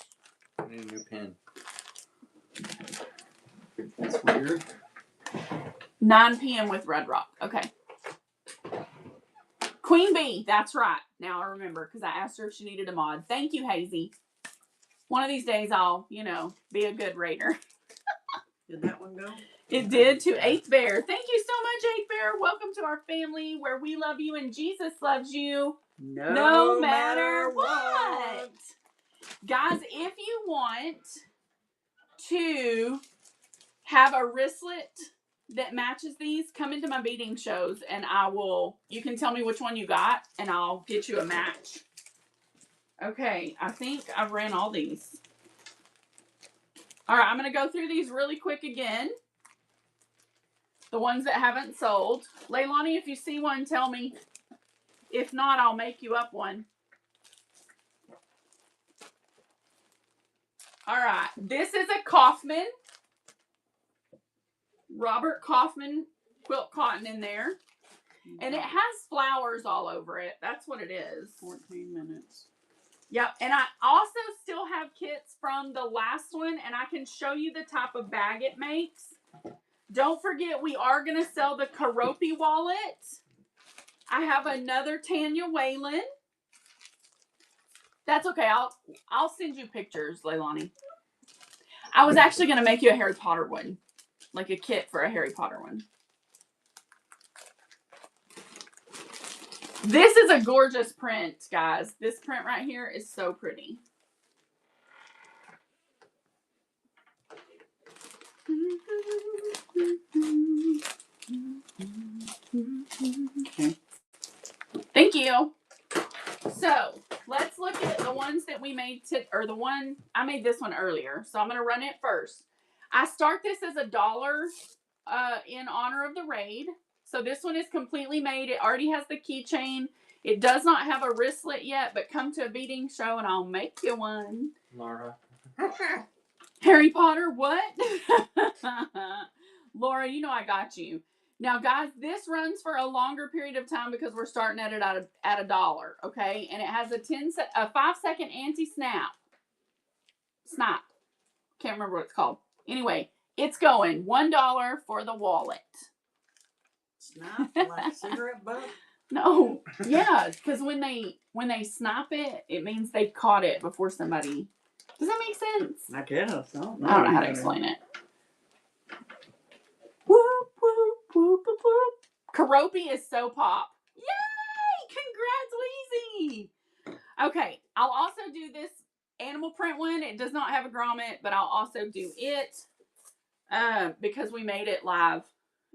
I need a new pen. That's weird. 9 p.m. with Red Rock. Okay. Queen Bee. That's right. Now I remember because I asked her if she needed a mod. Thank you, Hazy. One of these days I'll, be a good raider. Did that one go? It did to 8Bear. Thank you so much, 8Bear. Welcome to our family where we love you and Jesus loves you. No matter what. Guys, if you want to have a wristlet that matches these, come into my beading shows and you can tell me which one you got and I'll get you a match. Okay, I think I've ran all these. All right, I'm going to go through these really quick again. The ones that haven't sold. Leilani, if you see one, tell me. If not, I'll make you up one. All right, this is a Kaufman. Robert Kaufman quilt cotton in there. And it has flowers all over it. That's what it is. 14 minutes. Yep, and I also still have kits from the last one, and I can show you the type of bag it makes. Don't forget, we are going to sell the Karopi wallet. I have another Tanya Whalen. That's okay. I'll send you pictures, Leilani. I was actually going to make you a Harry Potter one. Like a kit for a Harry Potter one. This is a gorgeous print, guys. This print right here is so pretty. Okay. Thank you. So let's look at the ones that we made I made this one earlier. So I'm going to run it first. I start this as $1 in honor of the raid. So this one is completely made. It already has the keychain. It does not have a wristlet yet, but come to a beading show and I'll make you one. Laura. Harry Potter, what? Laura, you know I got you. Now, guys, this runs for a longer period of time because we're starting at it at $1, okay? And it has a 5-second anti-snap. Snap. Can't remember what it's called. Anyway, it's going $1 for the wallet. Snap like cigarette butt. No, yeah, because when they snap it, it means they caught it before somebody. Does that make sense? I guess. I don't know how to explain it. Whoop, whoop, whoop, whoop, whoop. Karopi is so pop. Yay! Congrats, Weezy! Okay, I'll also do this animal print one. It does not have a grommet, but I'll also do it because we made it live.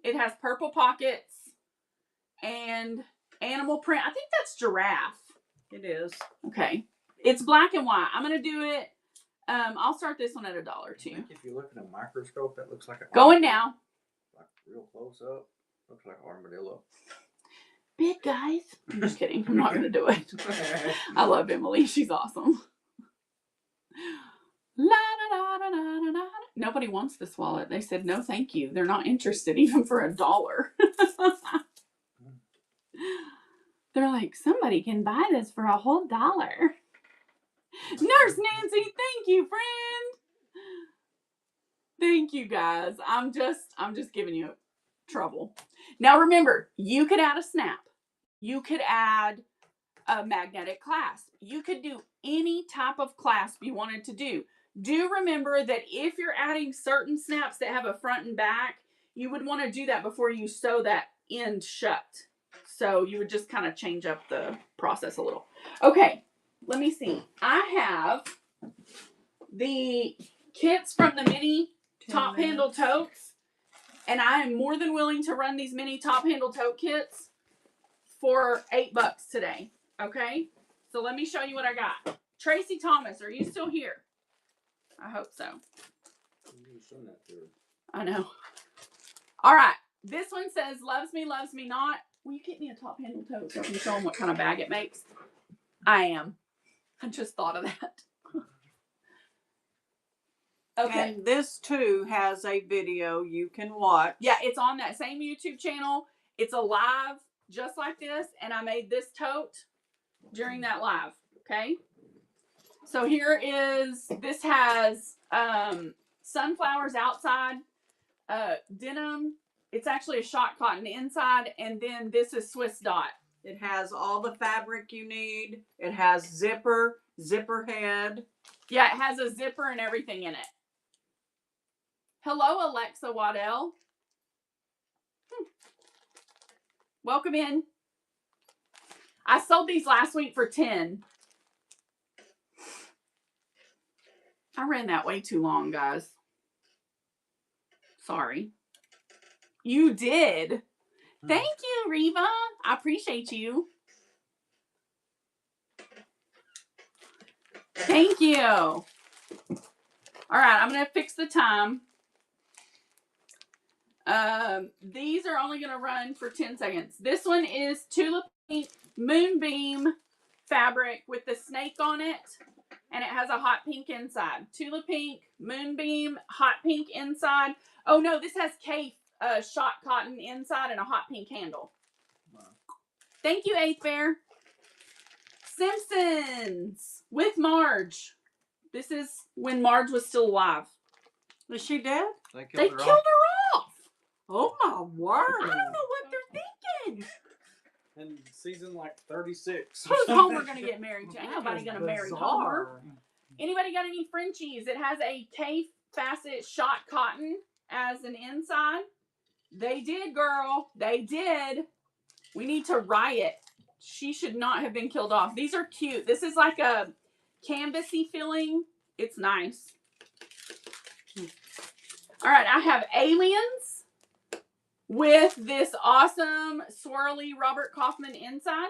It has purple pockets and animal print. I think that's giraffe. It is. Okay. It's black and white. I'm going to do it. I'll start this one at $1 I too. think if you look at a microscope, that looks like a Going now. like real close up. Looks like an armadillo. Big guys. I'm just kidding. I'm not going to do it. I love Emily. She's awesome. La, da, da, da, da, da. Nobody wants this wallet. They said, no, thank you. They're not interested even for $1. They're like, somebody can buy this for a whole $1. Nurse Nancy, thank you, friend. Thank you, guys. I'm just giving you trouble. Now remember, you could add a snap. You could add a magnetic clasp. You could do any type of clasp you wanted to do. Do remember that if you're adding certain snaps that have a front and back, you would want to do that before you sew that end shut. So you would just kind of change up the process a little. Okay, let me see. I have the kits from the mini top handle totes, and I am more than willing to run these mini top handle tote kits for $8 today. Okay, so let me show you what I got. Tracy Thomas, are you still here? I hope so. I know. All right, this one says loves me not. Will you get me a top handle tote so I can show them what kind of bag it makes? I am. I just thought of that. Okay. And this too has a video you can watch. Yeah, it's on that same YouTube channel. It's a live just like this, and I made this tote during that live. Okay. So here is, this has sunflowers outside, denim. It's actually a shot cotton inside, and then this is Swiss dot. It has all the fabric you need. It has zipper head. Yeah, it has a zipper and everything in it. Hello, Alexa Waddell. Welcome in. I sold these last week for $10. I ran that way too long, guys. Sorry. You did. Thank you, Reva. I appreciate you. Thank you. All right, I'm going to fix the time. These are only going to run for 10 seconds. This one is Tulip Pink Moonbeam fabric with the snake on it, and it has a hot pink inside. Tulip Pink, Moonbeam, hot pink inside. Oh no, this has Kate shot cotton inside and a hot pink handle. Wow. Thank you, 8th Bear. Simpsons with Marge. This is when Marge was still alive. Is she dead? They killed her off. Oh my word. I don't know what they're thinking. In season like 36. Who's Homer gonna get married to? Ain't nobody gonna marry Homer. Anybody got any Frenchies? It has a K facet shot cotton as an inside. They did, girl. They did. We need to riot. She should not have been killed off. These are cute. This is like a canvasy feeling. It's nice. All right, I have Aliens with this awesome swirly Robert Kaufman inside.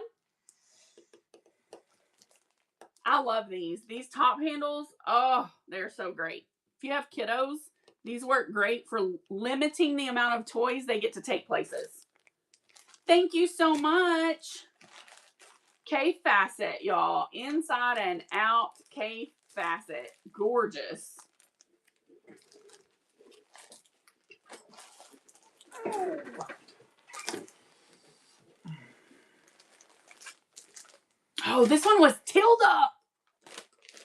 I love these. These top handles, oh, they're so great. If you have kiddos, these work great for limiting the amount of toys they get to take places. Thank you so much. K facet, y'all. Inside and out K facet. Gorgeous. Oh, this one was Tilda. I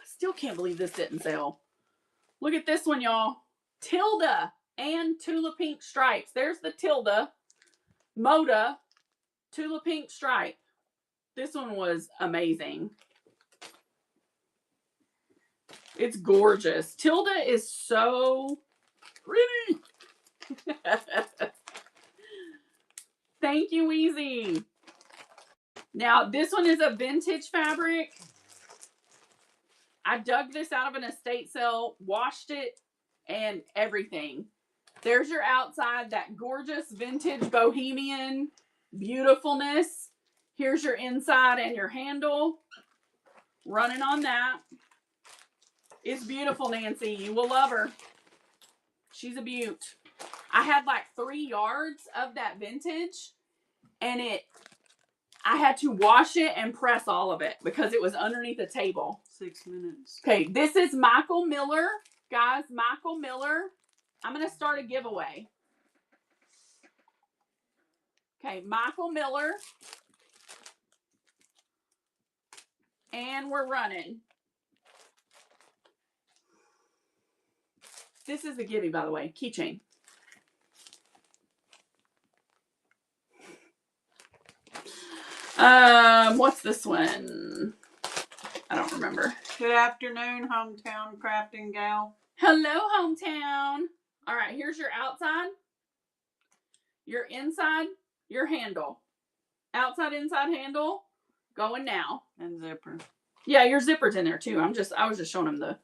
still can't believe this didn't sell. Look at this one, y'all. Tilda and Tula Pink stripes. There's the Tilda. Moda. Tula Pink stripe. This one was amazing. It's gorgeous. Tilda is so pretty. Thank you, Weezy. Now, this one is a vintage fabric. I dug this out of an estate sale, washed it, and everything. There's your outside, that gorgeous vintage bohemian beautifulness. Here's your inside and your handle. Running on that. It's beautiful, Nancy. You will love her. She's a beaut. I had like 3 yards of that vintage, and I had to wash it and press all of it because it was underneath the table. 6 minutes. Okay, this is Michael Miller. Guys, Michael Miller. I'm going to start a giveaway. Okay, Michael Miller. And we're running. This is the Gibby, by the way. Keychain. What's this one? I don't remember. Good afternoon, hometown crafting gal. Hello, hometown. All right, here's your outside, your inside, your handle. Outside, inside handle, going now. And zipper. Yeah, your zipper's in there too. I was just showing them the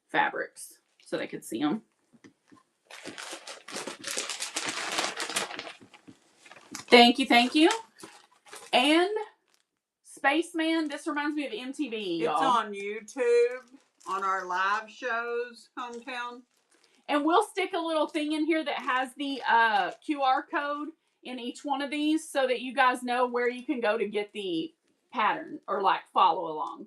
fabrics so they could see them. Thank you, thank you. And Spaceman, this reminds me of MTV, y'all. It's on YouTube, on our live shows, hometown. And we'll stick a little thing in here that has the QR code in each one of these so that you guys know where you can go to get the pattern or like follow along.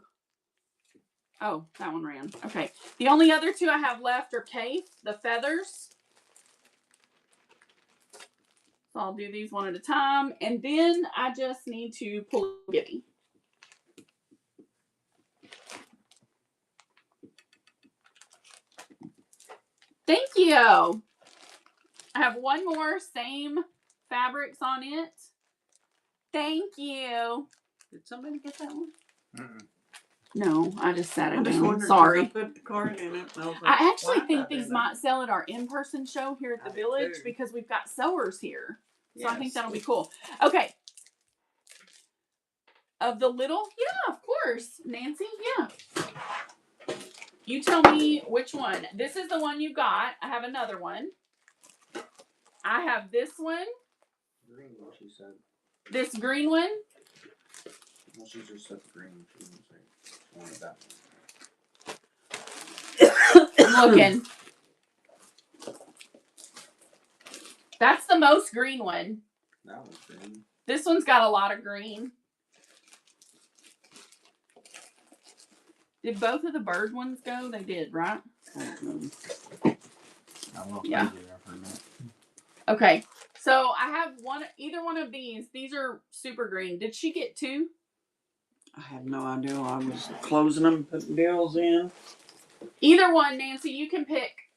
Oh, that one ran. Okay. The only other 2 I have left are Kate, the feathers. So I'll do these one at a time. And then I just need to pull Gibby. Thank you. I have one more, same fabrics on it. Thank you. Did somebody get that one? Mm-mm. No, I just sat I it just down. wondered. Sorry. I put the card in it. And I was like, I actually why think did I these do might sell at our in-person show here at the I village do. because we've got sewers here. So I think Yes. that'll be cool. Okay. Of the little, yeah, of course, Nancy, yeah. You tell me which one. This is the one you got. I have another one. I have this one. Green, what she said. This green one. Well, she just said green. She didn't say she wanted that one. I'm looking. That's the most green one. That one's green. This one's got a lot of green. Did both of the bird ones go? They did, right? I don't know if Yeah. they do that for a minute. Okay. So I have either one of these. These are super green. Did she get 2? I had no idea. I was closing them, putting bills in. Either one, Nancy, you can pick.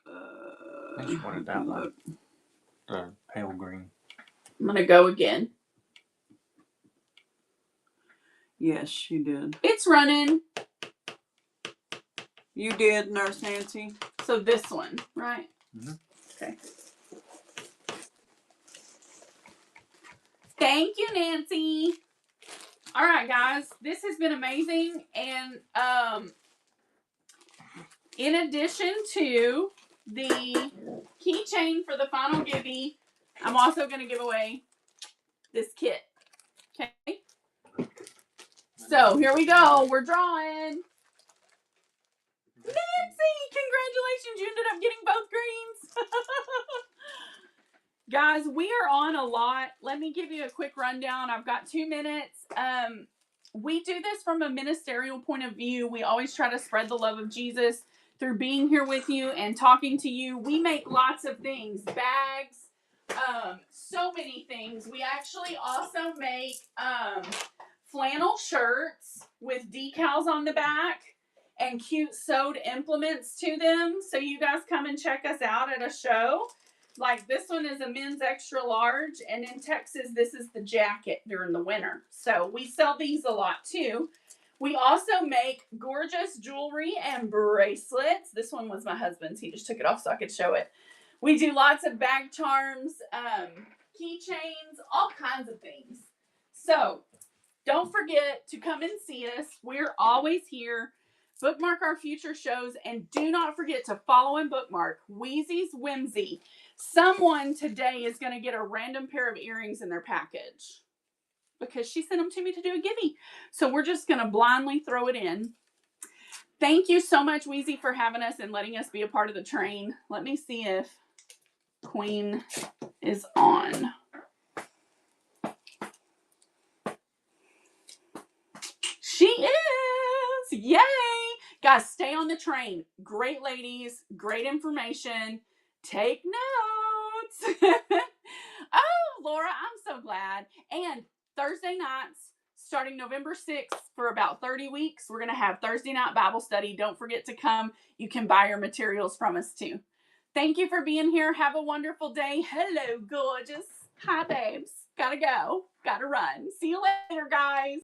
I just wanted that one. The pale green. I'm going to go again. Yes, she did. It's running. You did, Nurse Nancy. So this one, right? Mm-hmm. Okay. Thank you, Nancy. All right, guys. This has been amazing. And in addition to the keychain for the final Gibby, I'm also going to give away this kit. Okay? So, here we go. We're drawing. Nancy, congratulations. You ended up getting both greens. Guys, we are on a lot. Let me give you a quick rundown. I've got 2 minutes. we do this from a ministerial point of view. We always try to spread the love of Jesus through being here with you and talking to you. We make lots of things, bags, so many things. We actually also make flannel shirts with decals on the back and cute sewed implements to them. So you guys come and check us out at a show. Like this one is a men's extra large, and in Texas, this is the jacket during the winter. So we sell these a lot too. We also make gorgeous jewelry and bracelets. This one was my husband's. He just took it off so I could show it. We do lots of bag charms, keychains, all kinds of things. So don't forget to come and see us. We're always here. Bookmark our future shows, and do not forget to follow and bookmark Wheezy's Whimsy. Someone today is going to get a random pair of earrings in their package because she sent them to me to do a giveaway. So we're just going to blindly throw it in. Thank you so much, Wheezy, for having us and letting us be a part of the train. Let me see if Queen is on. She is! Yay! Guys, stay on the train. Great ladies, great information. Take notes. Oh, Laura, I'm so glad. And Thursday nights, starting November 6th for about 30 weeks, we're going to have Thursday night Bible study. Don't forget to come. You can buy your materials from us too. Thank you for being here. Have a wonderful day. Hello, gorgeous. Hi, babes. Gotta go. Gotta run. See you later, guys.